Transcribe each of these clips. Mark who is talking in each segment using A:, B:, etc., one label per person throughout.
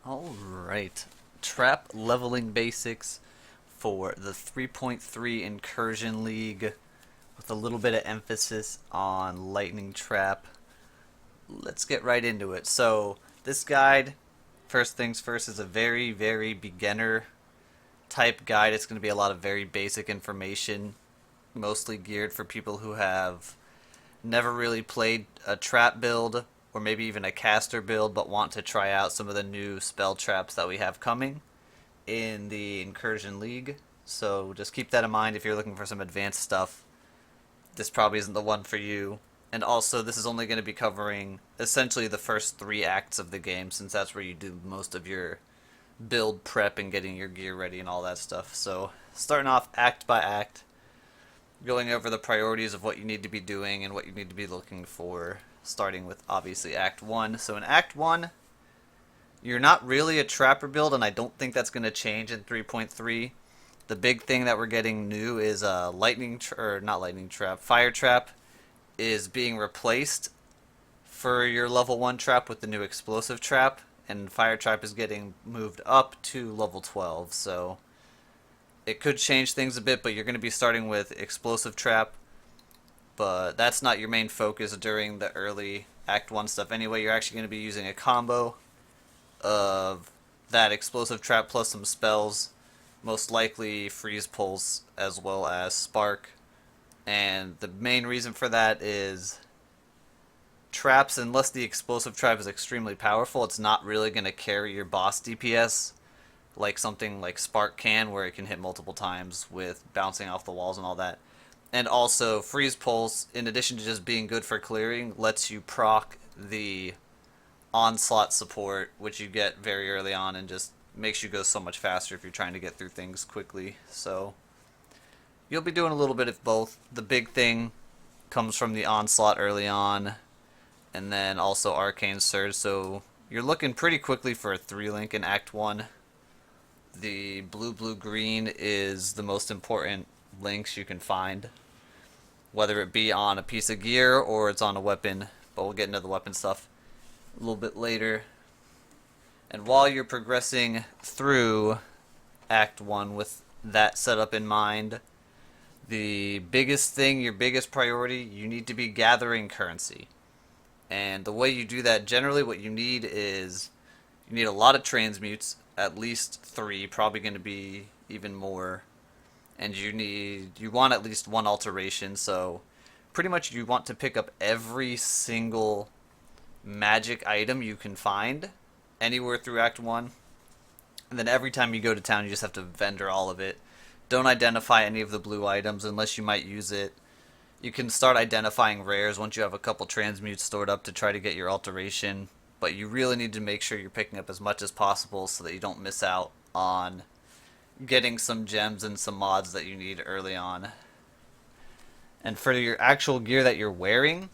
A: Alright, trap leveling basics for the 3.3 Incursion League with a little bit of emphasis on lightning trap. Let's get right into it. So, this guide, first things first, is a very beginner type guide. It's going to be a lot of very basic information, mostly geared for people who have never really played a trap build or maybe even a caster build but want to try out some of the new spell traps that we have coming in the Incursion League. So just keep that in mind if you're looking for some advanced stuff. This probably isn't the one for you. And also, this is only going to be covering essentially the first 3 acts of the game, since that's where you do most of your build prep and getting your gear ready and all that stuff. So starting off act by act, going over the priorities of what you need to be doing and what you need to be looking for, starting with obviously Act 1. So in Act 1, you're not really a trapper build, and I don't think that's going to change in 3.3. The big thing that we're getting new is fire trap is being replaced for your level 1 trap with the new explosive trap, and fire trap is getting moved up to level 12, so it could change things a bit, but you're going to be starting with explosive trap, but that's not your main focus during the early Act 1 stuff anyway. You're actually going to be using a combo of that explosive trap plus some spells, most likely freeze pulse as well as spark, and the main reason for that is traps, unless the explosive trap is extremely powerful, it's not really going to carry your boss DPS like something like Spark can, where it can hit multiple times with bouncing off the walls and all that. And also, Freeze Pulse, in addition to just being good for clearing, lets you proc the onslaught support, which you get very early on, and just makes you go so much faster if you're trying to get through things quickly. So you'll be doing a little bit of both. The big thing comes from the onslaught early on, and then also Arcane Surge, so you're looking pretty quickly for a 3-link in Act 1. The blue-green is the most important links you can find, whether it be on a piece of gear or it's on a weapon, but we'll get into the weapon stuff a little bit later. And while you're progressing through Act 1 with that setup in mind, the biggest thing, your biggest priority, you need to be gathering currency. And the way you do that, generally what you need is, you need a lot of transmutes, at least 3, probably going to be even more. And you want at least 1 alteration, so pretty much you want to pick up every single magic item you can find anywhere through Act 1. And then every time you go to town, you just have to vendor all of it. Don't identify any of the blue items unless you might use it. You can start identifying rares once you have a couple transmutes stored up to try to get your alteration, but you really need to make sure you're picking up as much as possible so that you don't miss out on getting some gems and some mods that you need early on. And for your actual gear that you're wearing,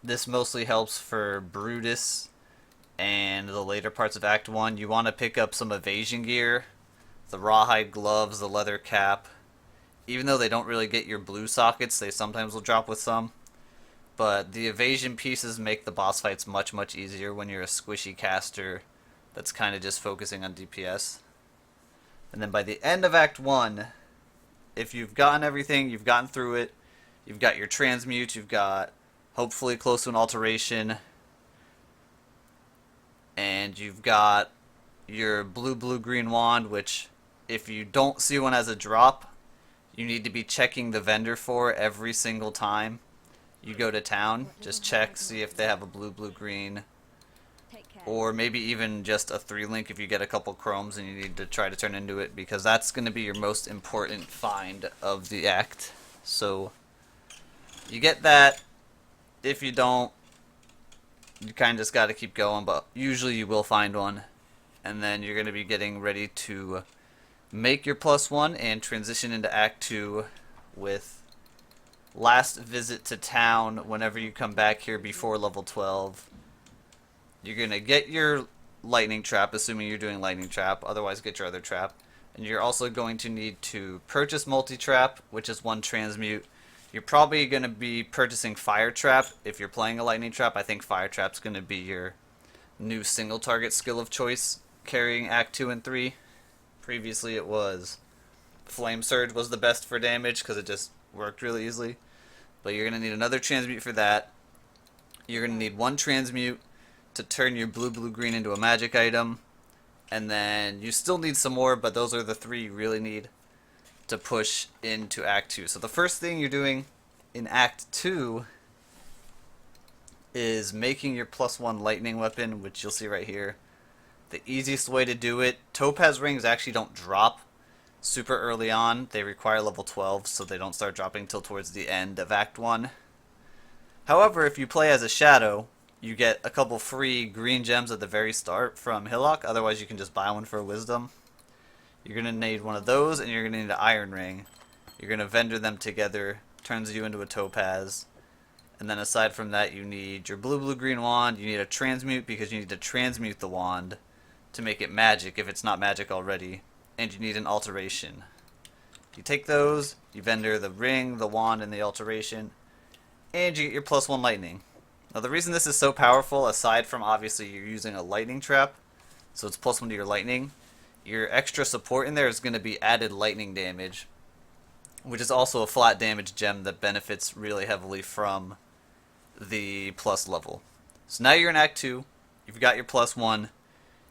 A: this mostly helps for Brutus and the later parts of Act 1. You want to pick up some evasion gear, the rawhide gloves, the leather cap. Even though they don't really get your blue sockets, they sometimes will drop with some. But the evasion pieces make the boss fights much easier when you're a squishy caster that's kind of just focusing on DPS. And then by the end of Act 1, if you've gotten everything, you've gotten through it, you've got your transmute, you've got hopefully close to an alteration, and you've got your blue-green wand, which if you don't see one as a drop, you need to be checking the vendor for every single time you go to town. Just check, see if they have a blue-green, or maybe even just a 3-link if you get a couple chromes and you need to try to turn into it, because that's going to be your most important find of the act. So you get that. If you don't, you kind of just got to keep going, but usually you will find one. And then you're going to be getting ready to make your +1 and transition into Act 2 with last visit to town. Whenever you come back here before level 12, you're going to get your lightning trap, assuming you're doing lightning trap, otherwise get your other trap. And you're also going to need to purchase multi-trap, which is 1 transmute. You're probably going to be purchasing fire trap if you're playing a lightning trap. I think fire trap's going to be your new single target skill of choice carrying Act 2 and 3. Previously it was Flame Surge was the best for damage because it just worked really easily. But you're going to need another transmute for that. You're going to need one transmute to turn your blue-blue-green into a magic item. And then you still need some more, but those are the three you really need to push into Act 2. So the first thing you're doing in Act 2 is making your +1 lightning weapon, which you'll see right here. The easiest way to do it, topaz rings actually don't drop super early on. They require level 12, so they don't start dropping till towards the end of Act 1. However, if you play as a shadow, you get a couple free green gems at the very start from Hillock. Otherwise, you can just buy one for a wisdom. You're going to need one of those, and you're going to need an iron ring. You're going to vendor them together, turns you into a topaz. And then aside from that, you need your blue-blue-green wand. You need a transmute because you need to transmute the wand to make it magic if it's not magic already. And you need an alteration. You take those, you vendor the ring, the wand, and the alteration, and you get your +1 lightning. Now the reason this is so powerful, aside from obviously you're using a lightning trap, so it's +1 to your lightning, your extra support in there is going to be added lightning damage, which is also a flat damage gem that benefits really heavily from the plus level. So now you're in Act 2, you've got your +1,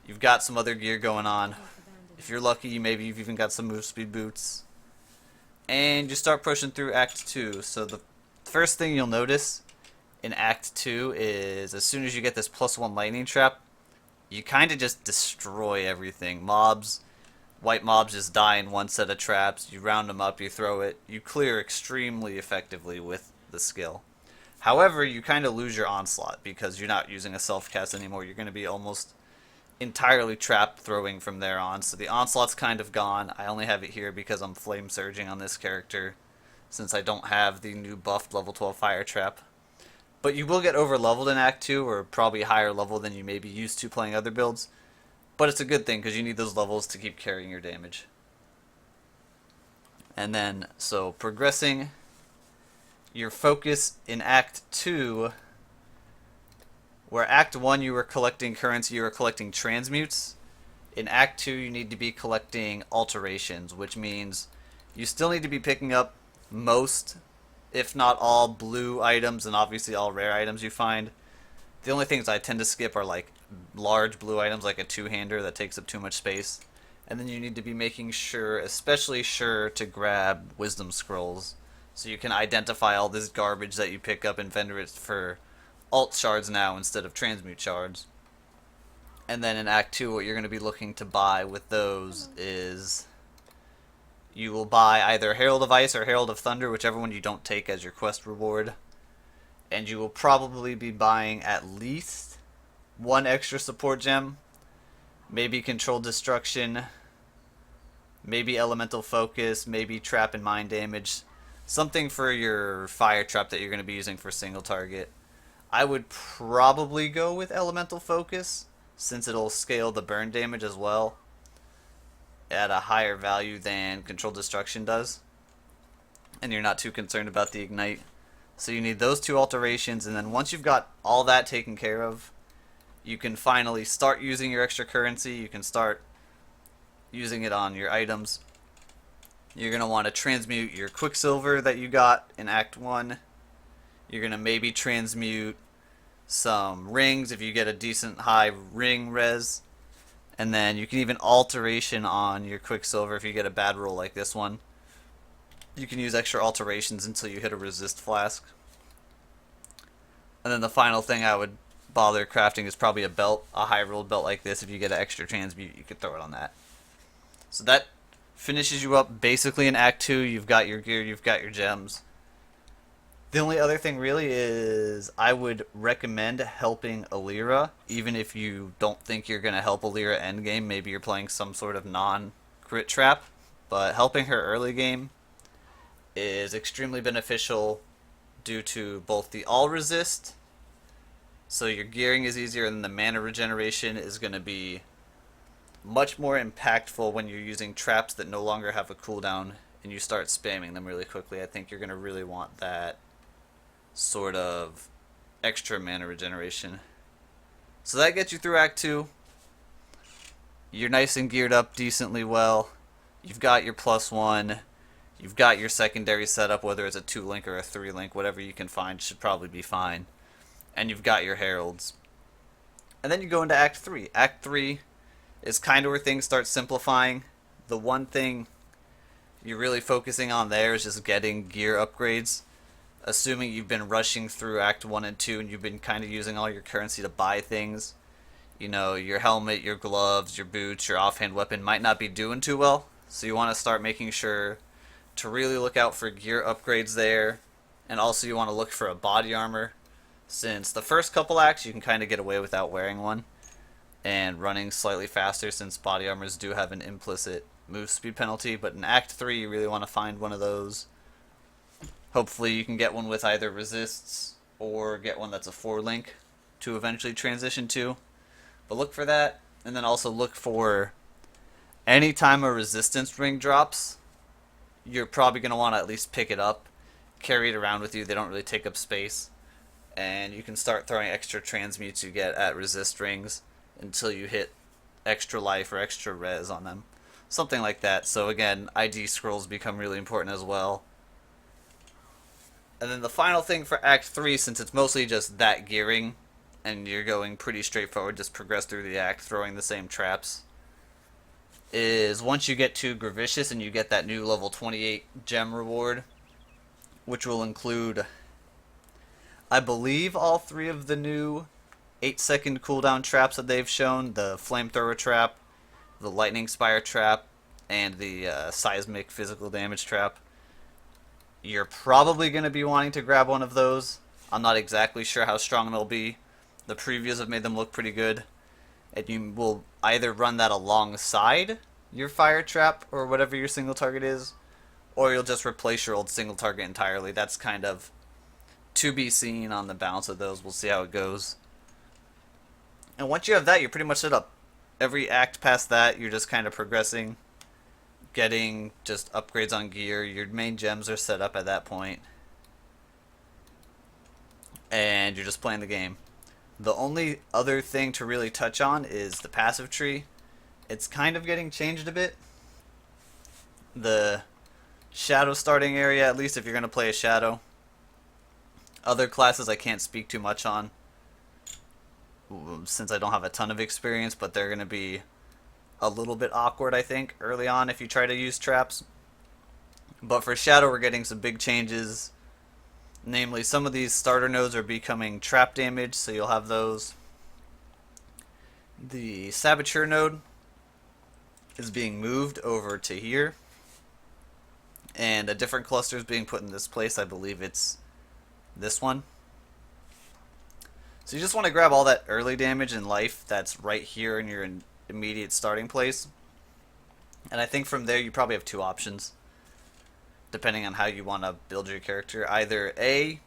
A: you've got some other gear going on. If you're lucky, maybe you've even got some move speed boots. And you start pushing through Act 2. So the first thing you'll notice in Act 2 is as soon as you get this +1 lightning trap, you kind of just destroy everything. White mobs just die in one set of traps. You round them up, you throw it. You clear extremely effectively with the skill. However, you kind of lose your onslaught because you're not using a self-cast anymore. You're going to be almost entirely trapped throwing from there on. So the onslaught's kind of gone. I only have it here because I'm flame surging on this character since I don't have the new buffed level 12 fire trap. But you will get over leveled in Act 2, or probably higher level than you may be used to playing other builds. But it's a good thing because you need those levels to keep carrying your damage. And then, so progressing your focus in Act 2, where Act 1 you were collecting currency, you were collecting transmutes. In Act 2 you need to be collecting alterations, which means you still need to be picking up most, if not all, blue items and obviously all rare items you find. The only things I tend to skip are like large blue items like a two-hander that takes up too much space. And then you need to be making sure, especially sure, to grab wisdom scrolls so you can identify all this garbage that you pick up and vendor it for alt shards now instead of transmute shards. And then in Act 2 what you're going to be looking to buy with those is you will buy either Herald of Ice or Herald of Thunder, whichever one you don't take as your quest reward. And you will probably be buying at least one extra support gem, maybe Controlled Destruction, maybe Elemental Focus, maybe Trap and Mind Damage. Something for your fire trap that you're going to be using for single target. I would probably go with Elemental Focus, since it'll scale the burn damage as well at a higher value than Controlled Destruction does. And you're not too concerned about the Ignite. So you need those two alterations, and then once you've got all that taken care of, you can finally start using your extra currency. You can start using it on your items. You're going to want to transmute your Quicksilver that you got in Act 1. You're going to maybe transmute some rings if you get a decent high ring res. And then you can even alteration on your Quicksilver if you get a bad roll like this one. You can use extra alterations until you hit a resist flask. And then the final thing I would bother crafting is probably a belt, a high rolled belt like this. If you get an extra transmute, you could throw it on that. So that finishes you up basically in Act 2. You've got your gear, you've got your gems. The only other thing really is I would recommend helping Alira, even if you don't think you're going to help Alira endgame. Maybe you're playing some sort of non-crit trap, but helping her early game is extremely beneficial due to both the all resist, so your gearing is easier, and the mana regeneration is going to be much more impactful when you're using traps that no longer have a cooldown and you start spamming them really quickly. I think you're going to really want that sort of extra mana regeneration. So that gets you through Act 2. you're nice and geared up decently well. You've got your +1. You've got your secondary setup, whether it's a 2-link or a 3-link, whatever you can find should probably be fine. And you've got your heralds. And then you go into Act 3. Act 3 is kind of where things start simplifying. The one thing you're really focusing on there is just getting gear upgrades. Assuming you've been rushing through Act 1 and 2 and you've been kind of using all your currency to buy things. You know, your helmet, your gloves, your boots, your offhand weapon might not be doing too well. So you want to start making sure to really look out for gear upgrades there. And also you want to look for a body armor. Since the first couple acts you can kind of get away without wearing one. And running slightly faster since body armors do have an implicit move speed penalty. But in Act 3 you really want to find one of those. Hopefully you can get one with either resists or get one that's a 4-link to eventually transition to. But look for that, and then also look for any time a resistance ring drops, you're probably going to want to at least pick it up, carry it around with you. They don't really take up space. And you can start throwing extra transmutes you get at resist rings until you hit extra life or extra res on them. Something like that. So again, ID scrolls become really important as well. And then the final thing for Act 3, since it's mostly just that gearing, and you're going pretty straightforward, just progress through the act, throwing the same traps, is once you get to Gravicious and you get that new level 28 gem reward, which will include, I believe, all 3 of the new 8-second cooldown traps that they've shown, the Flamethrower trap, the Lightning Spire trap, and the Seismic physical damage trap. You're probably going to be wanting to grab one of those. I'm not exactly sure how strong they'll be. The previews have made them look pretty good. And you will either run that alongside your fire trap or whatever your single target is, or you'll just replace your old single target entirely. That's kind of to be seen on the balance of those. We'll see how it goes. And once you have that, you're pretty much set up. Every act past that, you're just kind of progressing, getting just upgrades on gear. Your main gems are set up at that point, and you're just playing the game. The only other thing to really touch on is the passive tree. It's kind of getting changed a bit. The shadow starting area, at least if you're going to play a shadow. Other classes I can't speak too much on since I don't have a ton of experience, but they're going to be a little bit awkward, I think, early on if you try to use traps. But for Shadow, we're getting some big changes. Namely, some of these starter nodes are becoming trap damage, so you'll have those. The Saboteur node is being moved over to here. And a different cluster is being put in this place. I believe it's this one. So you just want to grab all that early damage and life that's right here in your immediate starting place. And I think from there you probably have 2 options, depending on how you want to build your character. Either A,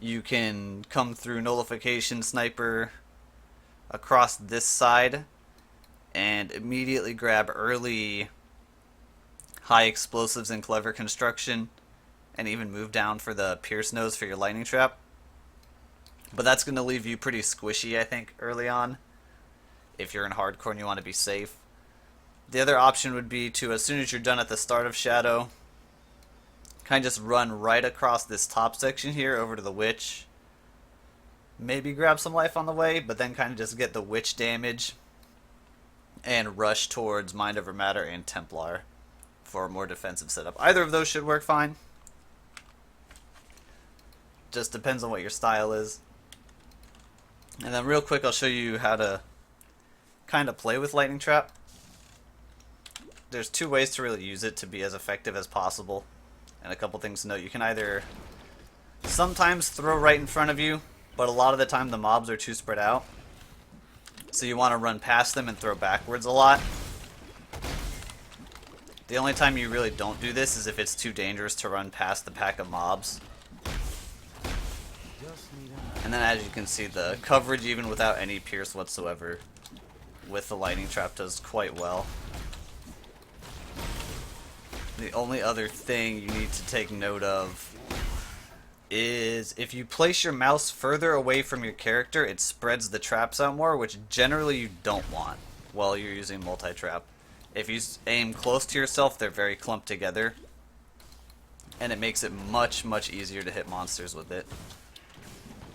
A: you can come through Nullification Sniper across this side and immediately grab early high explosives and clever construction, and even move down for the Pierce Nose for your lightning trap. But that's going to leave you pretty squishy, I think, early on, if you're in hardcore and you want to be safe. The other option would be to, as soon as you're done at the start of Shadow, kind of just run right across this top section here over to the Witch. Maybe grab some life on the way, but then kind of just get the Witch damage and rush towards Mind Over Matter and Templar for a more defensive setup. Either of those should work fine. Just depends on what your style is. And then real quick, I'll show you how to kind of play with Lightning Trap. There's 2 ways to really use it to be as effective as possible. And a couple things to note. You can either sometimes throw right in front of you, but a lot of the time the mobs are too spread out. So you want to run past them and throw backwards a lot. The only time you really don't do this is if it's too dangerous to run past the pack of mobs. And then as you can see, the coverage, even without any pierce whatsoever, with the lightning trap does quite well. The only other thing you need to take note of is if you place your mouse further away from your character, it spreads the traps out more, which generally you don't want while you're using multi-trap. If you aim close to yourself, they're very clumped together, and it makes it much, much easier to hit monsters with it.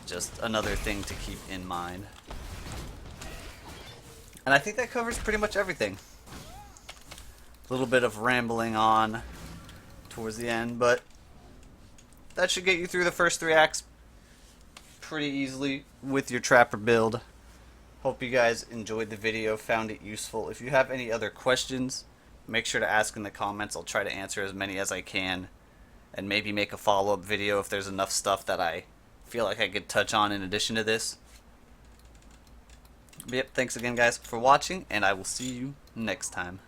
A: Just another thing to keep in mind. And I think that covers pretty much everything. A little bit of rambling on towards the end, but that should get you through the first 3 acts pretty easily with your trapper build. Hope you guys enjoyed the video, found it useful. If you have any other questions, make sure to ask in the comments. I'll try to answer as many as I can, and maybe make a follow-up video if there's enough stuff that I feel like I could touch on in addition to this. But yep, thanks again guys for watching, and I will see you next time.